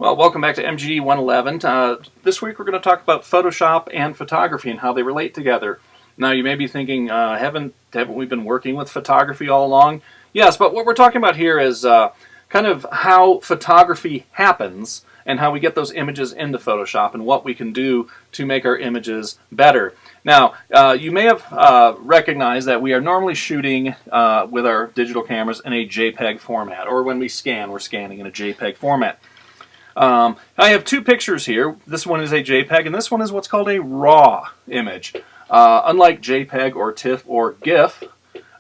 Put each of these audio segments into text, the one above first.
Well, welcome back to MGD 111. This week we're going to talk about Photoshop and photography and how they relate together. Now you may be thinking, haven't we been working with photography all along? Yes, but what we're talking about here is kind of how photography happens and how we get those images into Photoshop and what we can do to make our images better. Now, you may have recognized that we are normally shooting with our digital cameras in a JPEG format, or when we scan, we're scanning in a JPEG format. I have two pictures here. This one is a JPEG, and this one is what's called a RAW image. Unlike JPEG or TIFF or GIF,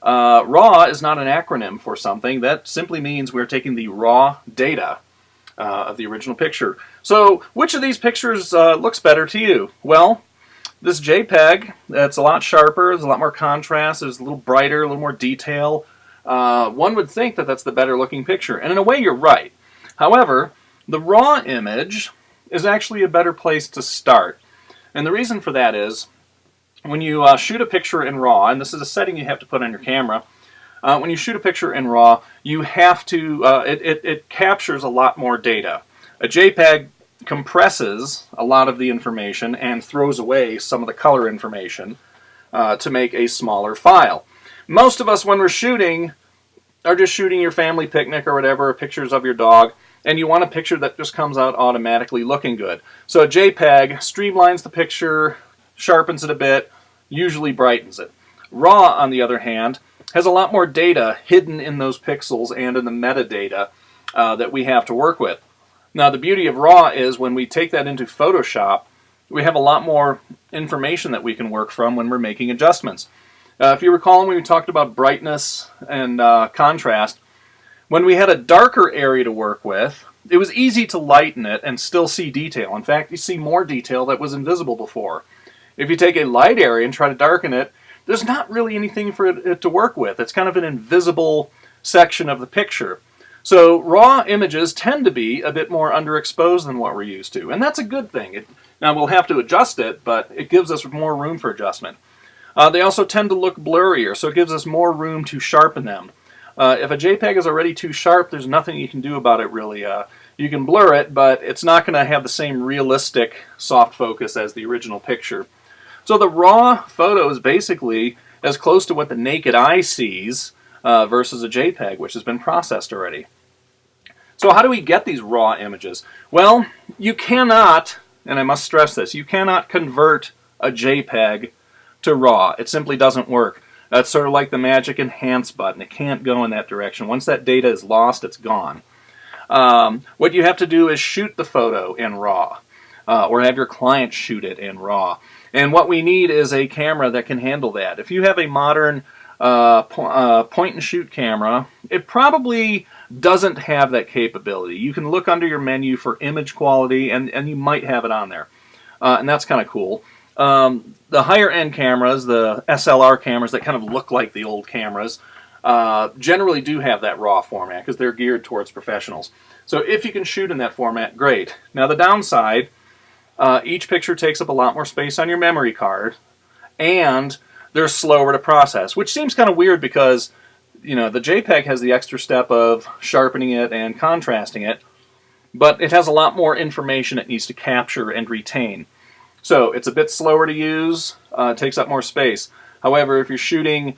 RAW is not an acronym for something. That simply means we're taking the raw data of the original picture. So, which of these pictures looks better to you? Well, this JPEG, it's a lot sharper, there's a lot more contrast, it's a little brighter, a little more detail. One would think that that's the better looking picture, and in a way you're right. However, the raw image is actually a better place to start. And the reason for that is, when you shoot a picture in RAW, and this is a setting you have to put on your camera, when you shoot a picture in RAW, you have to, it captures a lot more data. A JPEG compresses a lot of the information and throws away some of the color information to make a smaller file. Most of us, when we're shooting, are just shooting your family picnic or whatever, pictures of your dog, and you want a picture that just comes out automatically looking good. So a JPEG streamlines the picture, sharpens it a bit, usually brightens it. RAW, on the other hand, has a lot more data hidden in those pixels and in the metadata that we have to work with. Now, the beauty of RAW is when we take that into Photoshop, we have a lot more information that we can work from when we're making adjustments. If you recall, when we talked about brightness and contrast, when we had a darker area to work with, it was easy to lighten it and still see detail. In fact, you see more detail that was invisible before. If you take a light area and try to darken it, there's not really anything for it to work with. It's kind of an invisible section of the picture. So raw images tend to be a bit more underexposed than what we're used to, and that's a good thing. Now we'll have to adjust it, but it gives us more room for adjustment. They also tend to look blurrier, so it gives us more room to sharpen them. If a JPEG is already too sharp, there's nothing you can do about it really. You can blur it, but it's not going to have the same realistic soft focus as the original picture. So the raw photo is basically as close to what the naked eye sees versus a JPEG, which has been processed already. So how do we get these raw images? Well, you cannot, and I must stress this, you cannot convert a JPEG to RAW. It simply doesn't work. That's sort of like the magic enhance button. It can't go in that direction. Once that data is lost, it's gone. What you have to do is shoot the photo in RAW, or have your client shoot it in RAW. And what we need is a camera that can handle that. If you have a modern point-and-shoot camera, it probably doesn't have that capability. You can look under your menu for image quality, and you might have it on there. And that's kind of cool. The higher-end cameras, the SLR cameras that kind of look like the old cameras, generally do have that RAW format because they're geared towards professionals. So if you can shoot in that format, great. Now the downside, each picture takes up a lot more space on your memory card, and they're slower to process, which seems kind of weird because, you know, the JPEG has the extra step of sharpening it and contrasting it, but it has a lot more information it needs to capture and retain. So it's a bit slower to use, takes up more space. However, if you're shooting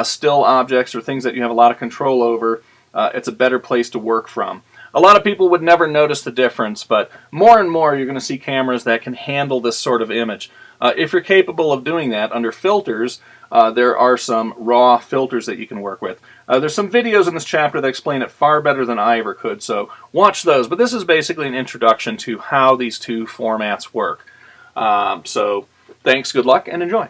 still objects or things that you have a lot of control over, it's a better place to work from. A lot of people would never notice the difference, but more and more you're going to see cameras that can handle this sort of image. If you're capable of doing that under filters, there are some raw filters that you can work with. There's some videos in this chapter that explain it far better than I ever could, so watch those. But this is basically an introduction to how these two formats work. So thanks, good luck, and enjoy.